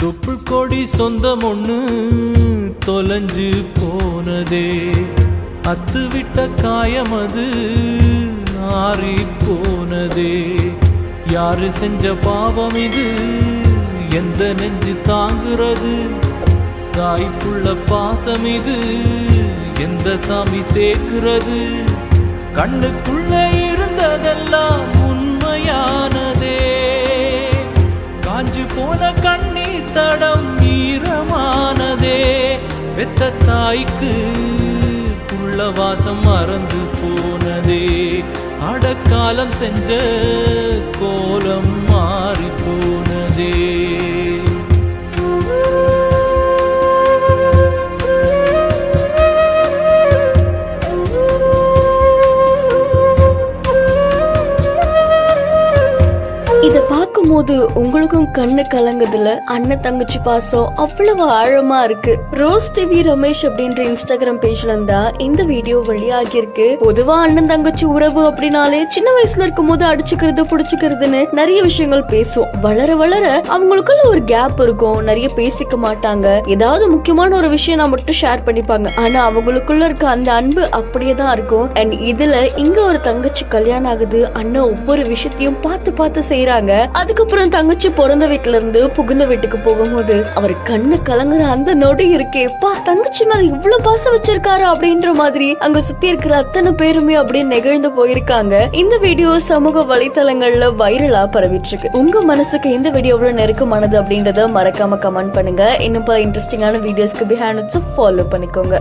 தொப்புள் கொடி சொந்தம் ஒண்ணு தொலைஞ்சு போனதே, அத்து விட்ட காயம் அது ஆறி போனதே. யாரு செஞ்ச பாவம் இது, எந்த நெஞ்சு தாங்குறது? தாய்ப்புள்ள பாசம் இது, எந்த சாமி சேர்க்கிறது? கண்ணுக்குள்ள இருந்ததெல்லாம் உண்மையானதே, காஞ்சு போன கண்ணீர் தடம் ஈரமானதே. பெத்த தாய்க்கு புள்ள வாசம் மறந்து போனதே, அடக்காலம் செஞ்ச கோலம் மாறி போனதே. இத பார்க்கும்போது உங்களுக்கும் கண்ணு கலங்குதுல? அண்ணன் தங்கச்சி பாசம் அவ்வளவு ஆழமா இருக்கு. ரோஸ் டிவி ரமேஷ் அப்படின்ற இன்ஸ்டாகிராம் பேஜ்ல இருந்தா இந்த வீடியோ வெளியாகி இருக்கு. பொதுவா அண்ணன் தங்கச்சி உறவு அப்படின்னாலே சின்ன வயசுல இருக்கும் போது அடிச்சுக்கிறது புடிச்சுக்கிறதுன்னு நிறைய விஷயங்கள் பேசுவோம். வளர வளர அவங்களுக்குள்ள ஒரு கேப் இருக்கும், நிறைய பேசிக்க மாட்டாங்க. ஏதாவது முக்கியமான ஒரு விஷயம் நான் மட்டும் ஷேர் பண்ணிப்பாங்க. ஆனா அவங்களுக்குள்ள இருக்க அந்த அன்பு அப்படியே தான் இருக்கும். அண்ட் இதுல இங்க ஒரு தங்கச்சி கல்யாணம் ஆகுது. அண்ணன் ஒவ்வொரு விஷயத்தையும் பார்த்து பார்த்து செய்யறாங்க. அதுக்கப்புறம் தங்கச்சி பிறந்த வீட்டுல இருந்து புகுந்த வீட்டுக்கு போகும்போது அவர் கண்ணு கலங்குற அந்த நொடி இருக்கேப்பா, தங்கச்சி மேல இவ்வளவு பாசம் வச்சிருக்காரு அப்படின்ற மாதிரி அங்க சுத்தி இருக்கிற அத்தனை பேருமே அப்படியே நெகிழ்ந்து போயிருக்காங்க. இந்த வீடியோ சமூக வலைத்தளங்கள்ல வைரலா பரவிட்டு இருக்கு. உங்க மனசுக்கு இந்த வீடியோ எவ்வளவு நெருக்கமானது அப்படின்றத மறக்காம கமெண்ட் பண்ணுங்க. இன்னும் பல இன்ட்ரெஸ்டிங்கான வீடியோஸ்க்கு பிஹைண்ட் ஃபாலோ பண்ணிக்கோங்க.